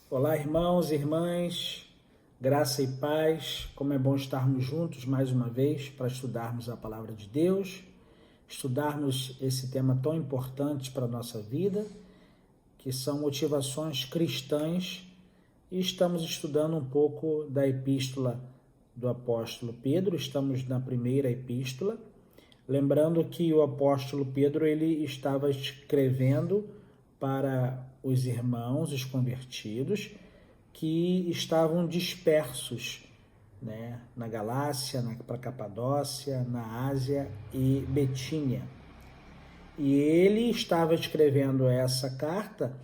Olá, irmãos e irmãs, graça e paz. Como é bom estarmos juntos mais uma vez para estudarmos a palavra de Deus, estudarmos esse tema tão importante para a nossa vida, que são motivações cristãs, e estamos estudando um pouco da epístola do apóstolo Pedro. Estamos na primeira epístola, lembrando que o apóstolo Pedro ele estava escrevendo para os irmãos, os convertidos, que estavam dispersos, né, na Galácia, para Capadócia, na Ásia e Betínia. E ele estava escrevendo essa carta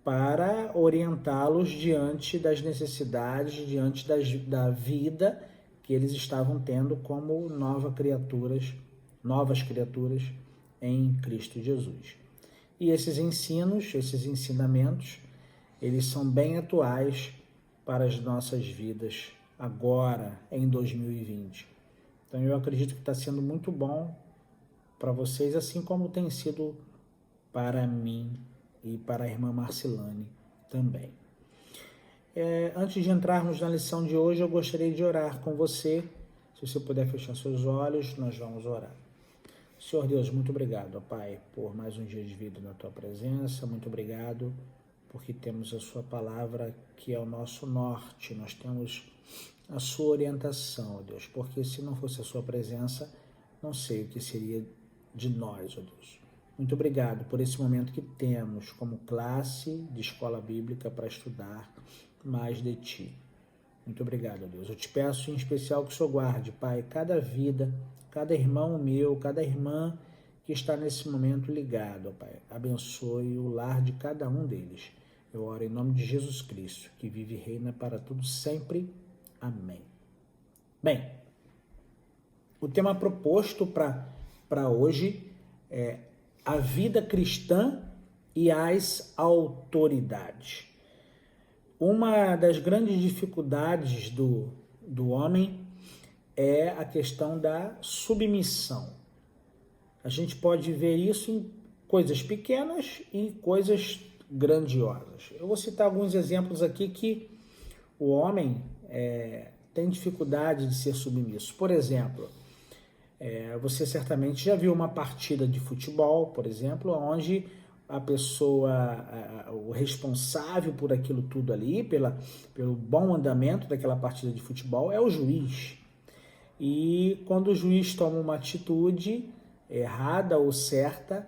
para orientá-los diante das necessidades, diante da vida que eles estavam tendo como novas criaturas em Cristo Jesus. E esses ensinos, esses ensinamentos, eles são bem atuais para as nossas vidas agora, em 2020. Então eu acredito que está sendo muito bom para vocês, assim como tem sido para mim e para a irmã Marcilane também. Antes de entrarmos na lição de hoje, eu gostaria de orar com você. Se você puder fechar seus olhos, nós vamos orar. Senhor Deus, muito obrigado, ó Pai, por mais um dia de vida na Tua presença. Muito obrigado porque temos a Sua palavra que é o nosso norte. Nós temos a Sua orientação, ó Deus, porque se não fosse a Sua presença, não sei o que seria de nós, ó Deus. Muito obrigado por esse momento que temos como classe de escola bíblica para estudar mais de Ti. Muito obrigado, ó Deus. Eu te peço em especial que o Senhor guarde, Pai, cada vida, cada irmão meu, cada irmã que está nesse momento ligado, ó Pai. Abençoe o lar de cada um deles. Eu oro em nome de Jesus Cristo, que vive e reina para tudo sempre. Amém. Bem, o tema proposto para hoje é a vida cristã e as autoridades. Uma das grandes dificuldades do homem é a questão da submissão. A gente pode ver isso em coisas pequenas e coisas grandiosas. Eu vou citar alguns exemplos aqui que o homem tem dificuldade de ser submisso. Por exemplo, você certamente já viu uma partida de futebol, por exemplo, onde a pessoa, o responsável por aquilo tudo ali, pelo bom andamento daquela partida de futebol, é o juiz. E quando o juiz toma uma atitude errada ou certa,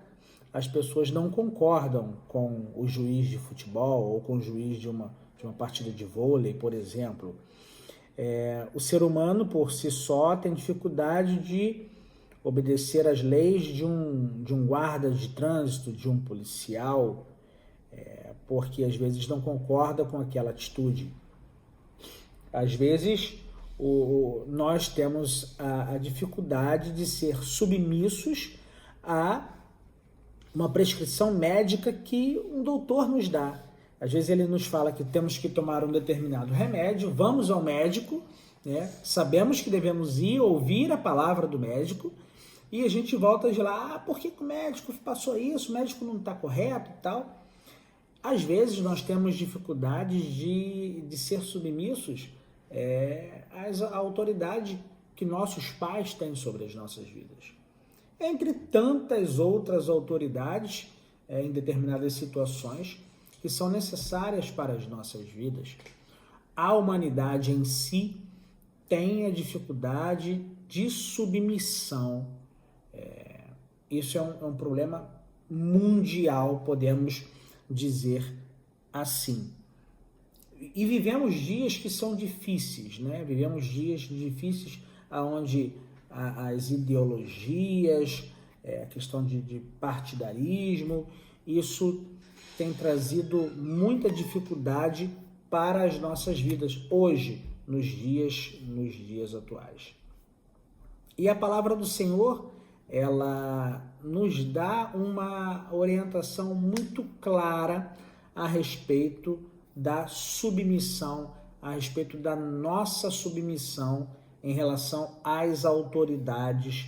as pessoas não concordam com o juiz de futebol ou com o juiz de uma partida de vôlei, por exemplo. O ser humano, por si só, tem dificuldade de obedecer às leis de um guarda de trânsito, de um policial, porque às vezes não concorda com aquela atitude. Às vezes nós temos a dificuldade de ser submissos a uma prescrição médica que um doutor nos dá. Às vezes ele nos fala que temos que tomar um determinado remédio, vamos ao médico, né? Sabemos que devemos ir ouvir a palavra do médico, e a gente volta de lá, por que o médico passou isso? O médico não está correto e tal. Às vezes nós temos dificuldades de ser submissos à autoridade que nossos pais têm sobre as nossas vidas. Entre tantas outras autoridades, em determinadas situações, que são necessárias para as nossas vidas, a humanidade em si tem a dificuldade de submissão. Isso é um problema mundial, podemos dizer assim. E vivemos dias que são difíceis, né? Vivemos dias difíceis onde as ideologias, a questão de partidarismo, isso tem trazido muita dificuldade para as nossas vidas hoje, nos dias atuais. E a palavra do Senhor, ela nos dá uma orientação muito clara a respeito da submissão, a respeito da nossa submissão em relação às autoridades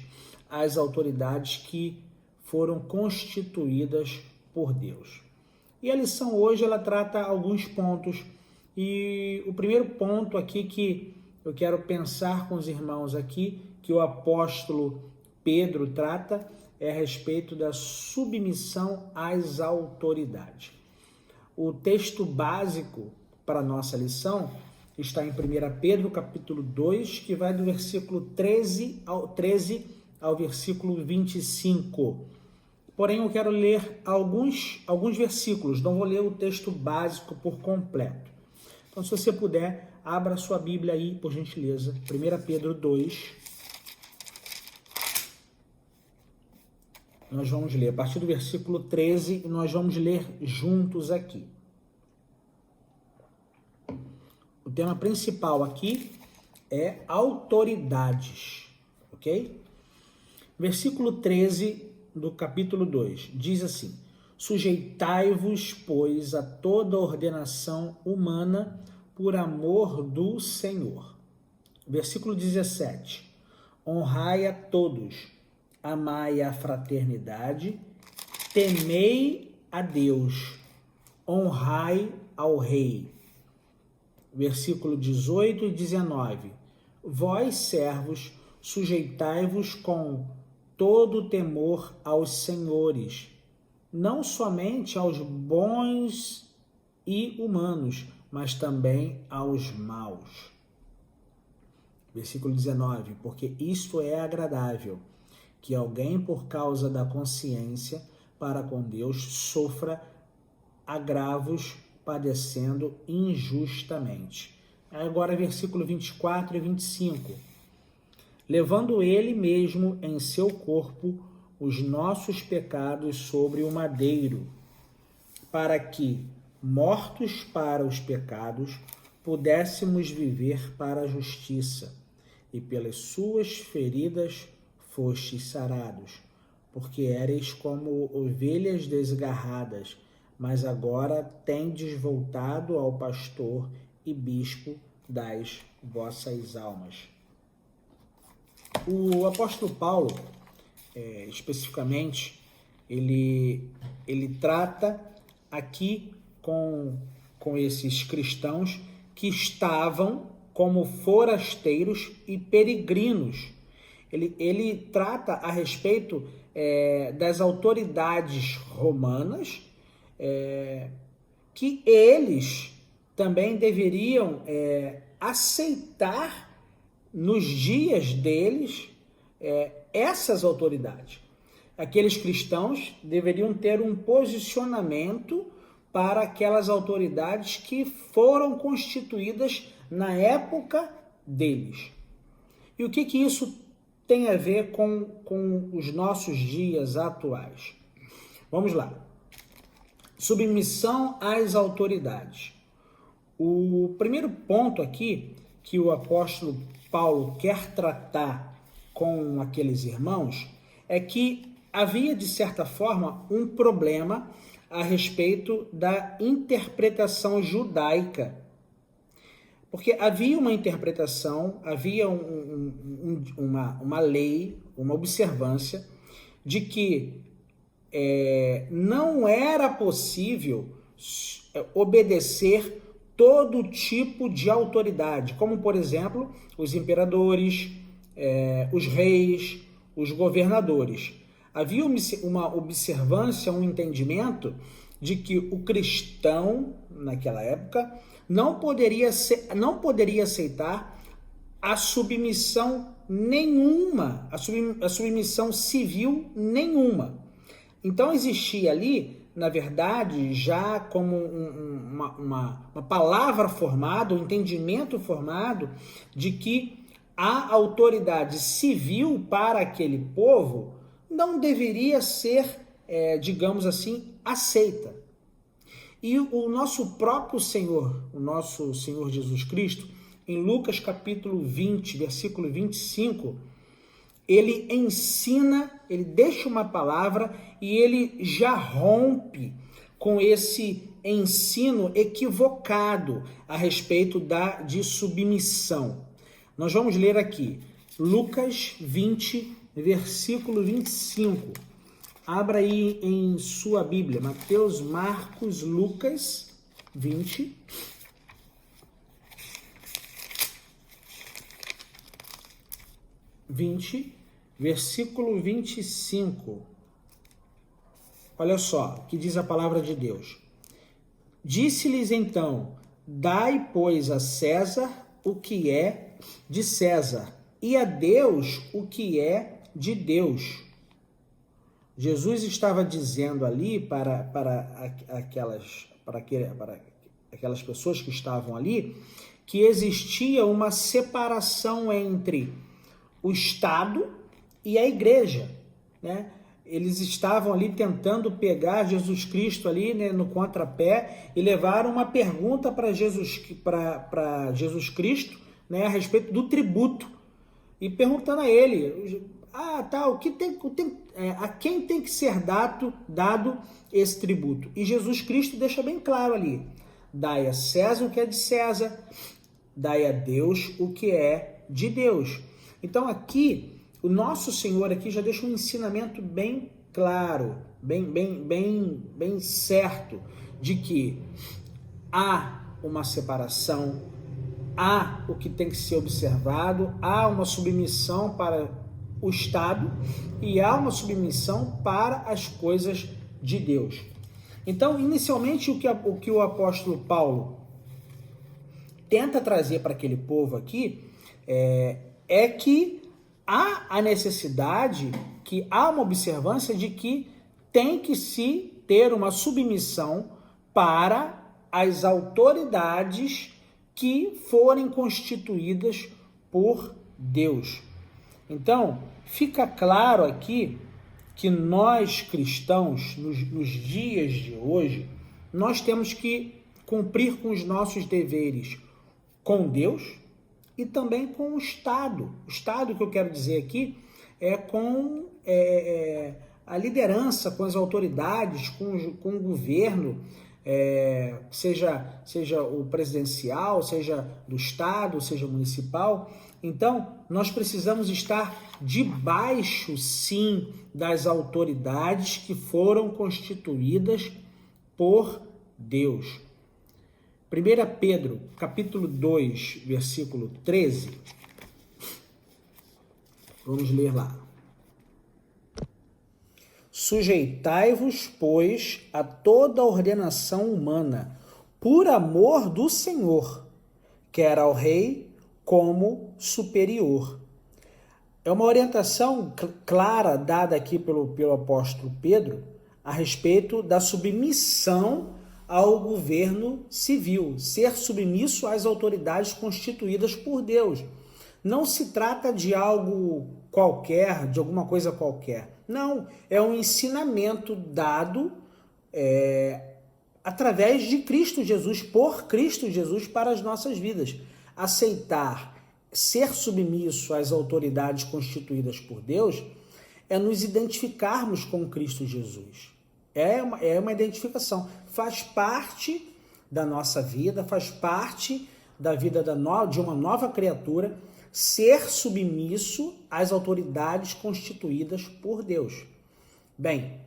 que foram constituídas por Deus. E a lição hoje ela trata alguns pontos E o primeiro ponto aqui que eu quero pensar com os irmãos aqui, que o apóstolo Pedro trata, é a respeito da submissão às autoridades. O texto básico para a nossa lição está em 1 Pedro, capítulo 2, que vai do versículo 13 ao versículo 25. Porém, eu quero ler alguns versículos, não vou ler o texto básico por completo. Então, se você puder, abra sua Bíblia aí, por gentileza. 1 Pedro 2. Nós vamos ler a partir do versículo 13 e nós vamos ler juntos aqui. O tema principal aqui é autoridades, ok? Versículo 13 do capítulo 2 diz assim: sujeitai-vos, pois, a toda ordenação humana por amor do Senhor. Versículo 17: honrai a todos, amai a fraternidade, temei a Deus, honrai ao rei. Versículo 18 e 19: vós, servos, sujeitai-vos com todo temor aos senhores, não somente aos bons e humanos, mas também aos maus. Versículo 19: porque isto é agradável, que alguém, por causa da consciência para com Deus, sofra agravos padecendo injustamente. Agora, versículo 24 e 25. Levando ele mesmo em seu corpo os nossos pecados sobre o madeiro, para que, mortos para os pecados, pudéssemos viver para a justiça, e pelas suas feridas fostes sarados, porque éreis como ovelhas desgarradas, mas agora tendes voltado ao pastor e bispo das vossas almas. O apóstolo Paulo, especificamente, ele trata aqui com esses cristãos que estavam como forasteiros e peregrinos. Ele trata a respeito das autoridades romanas, que eles também deveriam aceitar nos dias deles essas autoridades. Aqueles cristãos deveriam ter um posicionamento para aquelas autoridades que foram constituídas na época deles. E o que isso tem a ver com os nossos dias atuais? Vamos lá. Submissão às autoridades. O primeiro ponto aqui que o apóstolo Paulo quer tratar com aqueles irmãos é que havia, de certa forma, um problema a respeito da interpretação judaica. Porque havia uma interpretação, havia uma lei, uma observância de que não era possível obedecer todo tipo de autoridade, como, por exemplo, os imperadores, os reis, os governadores. Havia uma observância, um entendimento de que o cristão, naquela época, não poderia aceitar a submissão nenhuma, a submissão civil nenhuma. Então existia ali, na verdade, já como uma palavra formada, um entendimento formado de que a autoridade civil para aquele povo não deveria ser, digamos assim, aceita. E o nosso próprio Senhor, o nosso Senhor Jesus Cristo, em Lucas capítulo 20, versículo 25, ele ensina, ele deixa uma palavra e ele já rompe com esse ensino equivocado a respeito de submissão. Nós vamos ler aqui, Lucas 20, versículo 25. Abra aí em sua Bíblia, Mateus, Marcos, Lucas 20, 20, versículo 25. Olha só o que diz a palavra de Deus. Disse-lhes então: dai, pois, a César o que é de César, e a Deus o que é de Deus. Jesus estava dizendo ali para aquelas pessoas que estavam ali que existia uma separação entre o Estado e a igreja, né? Eles estavam ali tentando pegar Jesus Cristo ali, né, no contrapé, e levaram uma pergunta para Jesus Cristo, né, a respeito do tributo, e perguntando a ele, a quem tem que ser dado esse tributo? E Jesus Cristo deixa bem claro ali: dai a César o que é de César, dai a Deus o que é de Deus. Então aqui, o nosso Senhor aqui já deixa um ensinamento bem claro, bem certo, de que há uma separação, há o que tem que ser observado, há uma submissão para o Estado e há uma submissão para as coisas de Deus. Então, inicialmente, o que o apóstolo Paulo tenta trazer para aquele povo aqui é que há a necessidade, que há uma observância de que tem que se ter uma submissão para as autoridades que forem constituídas por Deus. Então, fica claro aqui que nós cristãos, nos dias de hoje, nós temos que cumprir com os nossos deveres com Deus e também com o Estado. O Estado que eu quero dizer aqui é com a liderança, com as autoridades, com o governo, seja o presidencial, seja do Estado, seja municipal. Então, nós precisamos estar debaixo, sim, das autoridades que foram constituídas por Deus. 1 Pedro, capítulo 2, versículo 13. Vamos ler lá. Sujeitai-vos, pois, a toda ordenação humana, por amor do Senhor, quer ao rei como superior. É uma orientação clara dada aqui pelo apóstolo Pedro a respeito da submissão ao governo civil, ser submisso às autoridades constituídas por Deus. Não se trata de algo qualquer, de alguma coisa qualquer. Não, é um ensinamento dado através de Cristo Jesus, por Cristo Jesus para as nossas vidas. Aceitar, ser submisso às autoridades constituídas por Deus é nos identificarmos com Cristo Jesus. É uma identificação, faz parte da nossa vida, faz parte da vida de uma nova criatura, ser submisso às autoridades constituídas por Deus. Bem,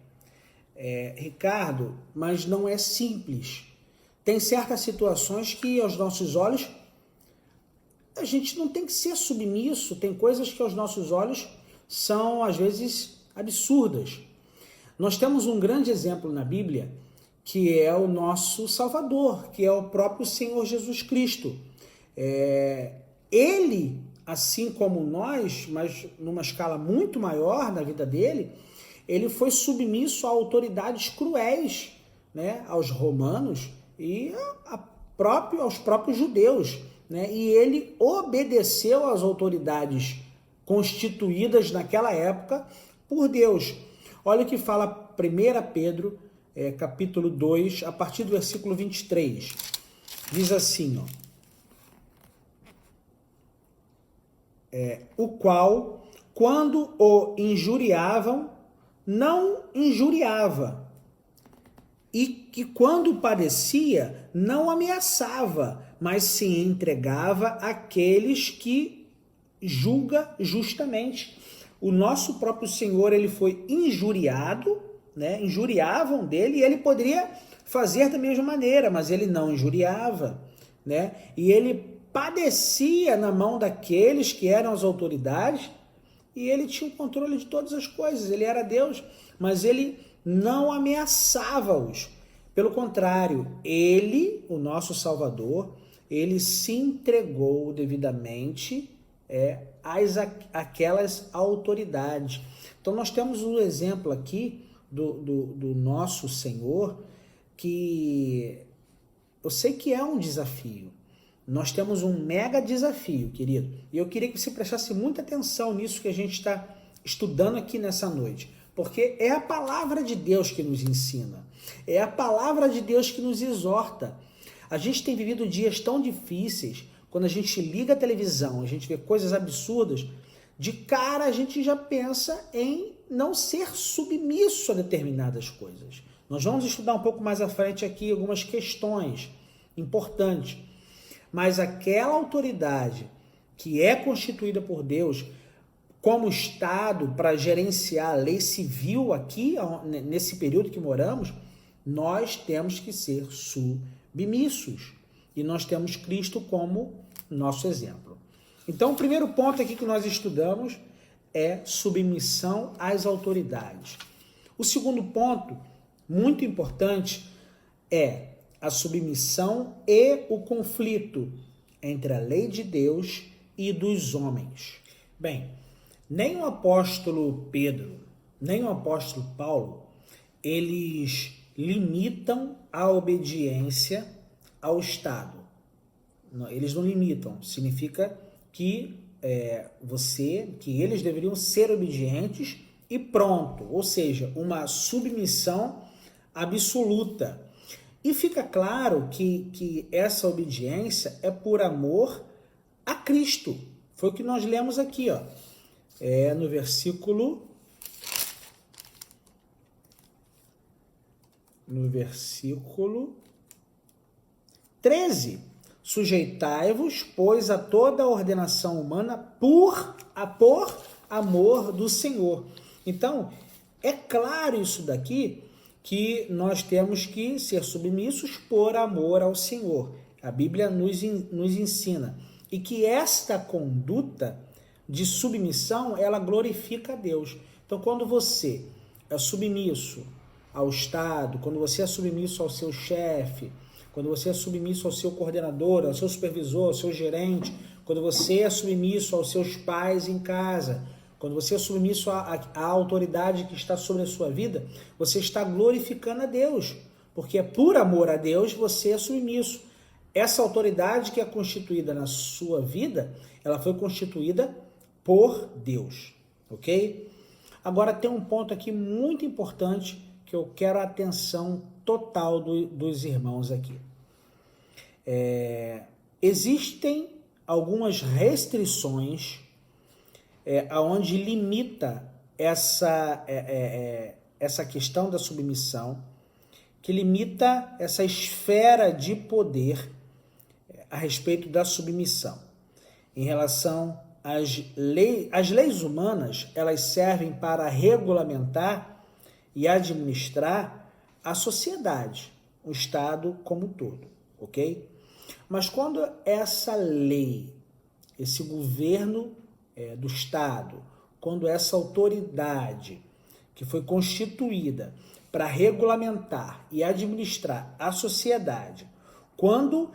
Ricardo, mas não é simples. Tem certas situações que aos nossos olhos a gente não tem que ser submisso, tem coisas que aos nossos olhos são às vezes absurdas. Nós temos um grande exemplo na Bíblia, que é o nosso Salvador, que é o próprio Senhor Jesus Cristo. Ele, assim como nós, mas numa escala muito maior na vida dele, ele foi submisso a autoridades cruéis, né, aos romanos e aos próprios judeus, né, e ele obedeceu às autoridades constituídas naquela época por Deus. Olha o que fala 1 Pedro, capítulo 2, a partir do versículo 23. Diz assim, o qual, quando o injuriavam, não injuriava, e que quando padecia, não ameaçava, mas se entregava àqueles que julga justamente. O nosso próprio Senhor, ele foi injuriado, né? Injuriavam dele, e ele poderia fazer da mesma maneira, mas ele não injuriava, né? E ele padecia na mão daqueles que eram as autoridades, e ele tinha o controle de todas as coisas, ele era Deus, mas ele não ameaçava-os. Pelo contrário, ele, o nosso Salvador, ele se entregou devidamente àquelas autoridades. Então nós temos um exemplo aqui do nosso Senhor, que eu sei que é um desafio. Nós temos um mega desafio, querido. E eu queria que você prestasse muita atenção nisso que a gente está estudando aqui nessa noite. Porque é a palavra de Deus que nos ensina. É a palavra de Deus que nos exorta. A gente tem vivido dias tão difíceis, quando a gente liga a televisão, a gente vê coisas absurdas, de cara a gente já pensa em não ser submisso a determinadas coisas. Nós vamos estudar um pouco mais à frente aqui algumas questões importantes. Mas aquela autoridade que é constituída por Deus como Estado para gerenciar a lei civil aqui, nesse período que moramos, nós temos que ser submissos. E nós temos Cristo como nosso exemplo. Então, o primeiro ponto aqui que nós estudamos é submissão às autoridades. O segundo ponto, muito importante, é a submissão e o conflito entre a lei de Deus e dos homens. Bem, nem o apóstolo Pedro, nem o apóstolo Paulo, eles limitam a obediência ao Estado. Eles não limitam, significa que que eles deveriam ser obedientes e pronto, ou seja, uma submissão absoluta. E fica claro que essa obediência é por amor a Cristo. Foi o que nós lemos aqui, ó. No versículo 13. Sujeitai-vos, pois, a toda a ordenação humana por amor do Senhor. Então, é claro isso daqui, que nós temos que ser submissos por amor ao Senhor. A Bíblia nos ensina. E que esta conduta de submissão, ela glorifica a Deus. Então, quando você é submisso ao Estado, quando você é submisso ao seu chefe, quando você é submisso ao seu coordenador, ao seu supervisor, ao seu gerente, quando você é submisso aos seus pais em casa, quando você é submisso à autoridade que está sobre a sua vida, você está glorificando a Deus, porque é por amor a Deus você é submisso. Essa autoridade que é constituída na sua vida, ela foi constituída por Deus, ok? Agora tem um ponto aqui muito importante que eu quero a atenção total dos irmãos aqui. Existem algumas restrições aonde limita essa questão da submissão, que limita essa esfera de poder a respeito da submissão. Em relação às leis humanas, elas servem para regulamentar e administrar a sociedade, o Estado como um todo, ok? Mas quando essa lei, esse governo do Estado, quando essa autoridade que foi constituída para regulamentar e administrar a sociedade, quando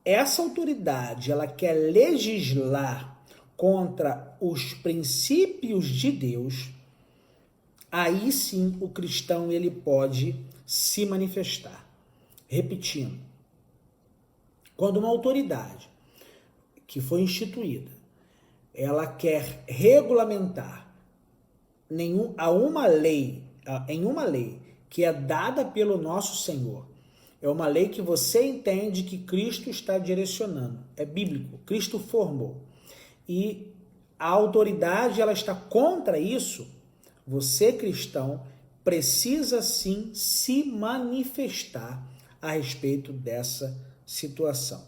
essa autoridade ela quer legislar contra os princípios de Deus, aí sim o cristão ele pode se manifestar. Repetindo, quando uma autoridade que foi instituída, ela quer regulamentar em uma lei que é dada pelo nosso Senhor, é uma lei que você entende que Cristo está direcionando, é bíblico, Cristo formou, e a autoridade ela está contra isso, você cristão precisa sim se manifestar a respeito dessa situação.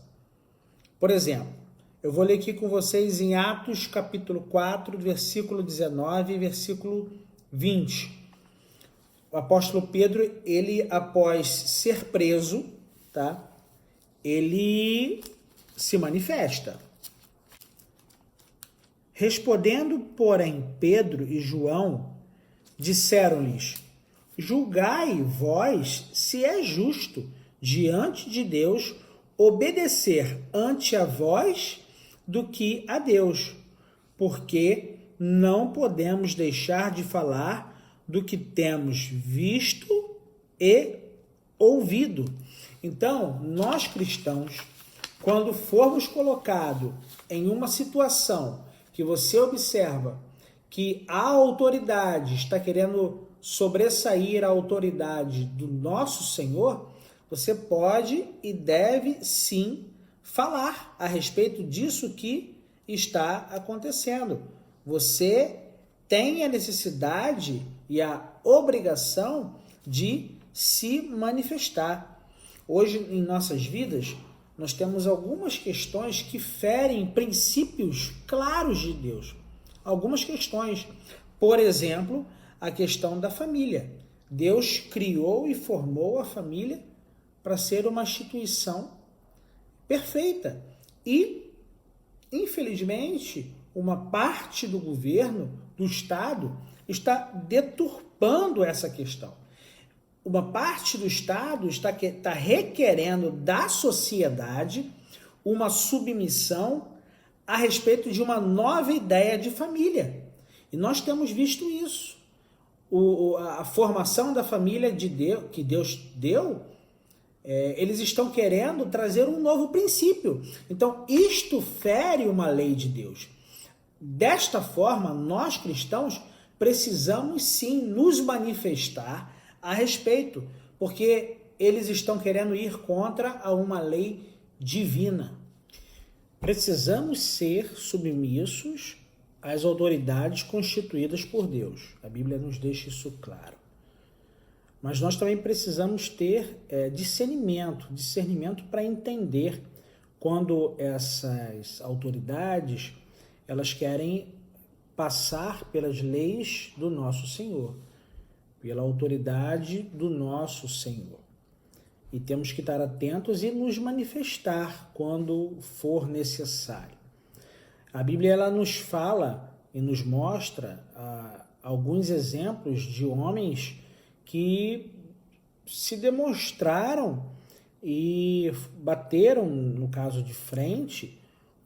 Por exemplo, eu vou ler aqui com vocês em Atos capítulo 4, versículo 19 e versículo 20. O apóstolo Pedro, ele após ser preso, tá? Ele se manifesta. Respondendo, porém, Pedro e João disseram-lhes: julgai vós se é justo diante de Deus obedecer ante a vós do que a Deus, porque não podemos deixar de falar do que temos visto e ouvido. Então, nós cristãos, quando formos colocados em uma situação que você observa que a autoridade está querendo sobressair a autoridade do nosso Senhor, você pode e deve sim falar a respeito disso que está acontecendo. Você tem a necessidade e a obrigação de se manifestar. Hoje, em nossas vidas, nós temos algumas questões que ferem princípios claros de Deus. Algumas questões. Por exemplo, a questão da família. Deus criou e formou a família para ser uma instituição perfeita. E, infelizmente, uma parte do governo, do Estado, está deturpando essa questão. Uma parte do Estado está requerendo da sociedade uma submissão a respeito de uma nova ideia de família. E nós temos visto isso. A formação da família de Deus, que Deus deu, eles estão querendo trazer um novo princípio. Então, isto fere uma lei de Deus. Desta forma, nós cristãos precisamos sim nos manifestar a respeito, porque eles estão querendo ir contra uma lei divina. Precisamos ser submissos às autoridades constituídas por Deus. A Bíblia nos deixa isso claro. Mas nós também precisamos ter discernimento para entender quando essas autoridades elas querem passar pelas leis do nosso Senhor, pela autoridade do nosso Senhor. E temos que estar atentos e nos manifestar quando for necessário. A Bíblia ela nos fala e nos mostra alguns exemplos de homens que se demonstraram e bateram, no caso de frente,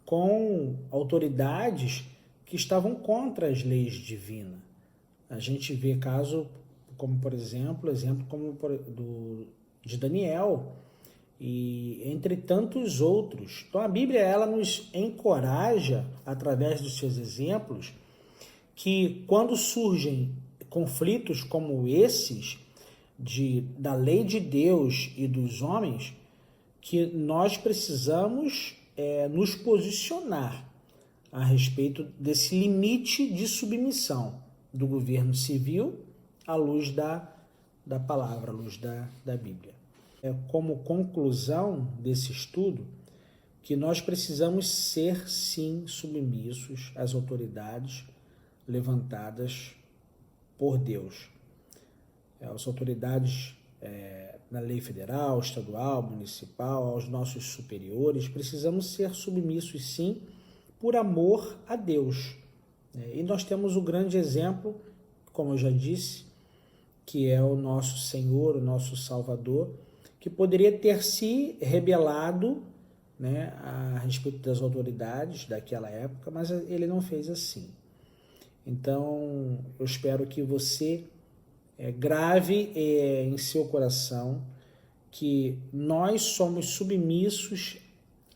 com autoridades que estavam contra as leis divinas. A gente vê caso como, por exemplo, de Daniel e entre tantos outros. Então a Bíblia ela nos encoraja, através dos seus exemplos, que quando surgem conflitos como esses, da lei de Deus e dos homens, que nós precisamos nos posicionar a respeito desse limite de submissão do governo civil à luz da palavra, à luz da Bíblia. Como conclusão desse estudo, que nós precisamos ser, sim, submissos às autoridades levantadas por Deus. As autoridades na lei federal, estadual, municipal, aos nossos superiores, precisamos ser submissos, sim, por amor a Deus. E nós temos o grande exemplo, como eu já disse, que é o nosso Senhor, o nosso Salvador, que poderia ter se rebelado, a respeito das autoridades daquela época, mas ele não fez assim. Então, eu espero que você grave em seu coração que nós somos submissos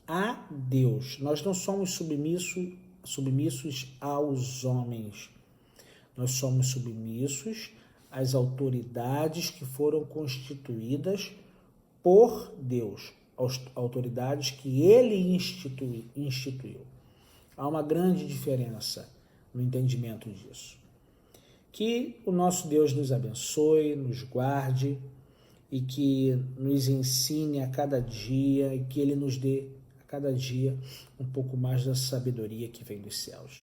a Deus. Nós não somos submissos aos homens. Nós somos submissos às autoridades que foram constituídas por Deus, às autoridades que Ele instituiu. Há uma grande diferença no entendimento disso. Que o nosso Deus nos abençoe, nos guarde e que nos ensine a cada dia e que Ele nos dê a cada dia um pouco mais da sabedoria que vem dos céus.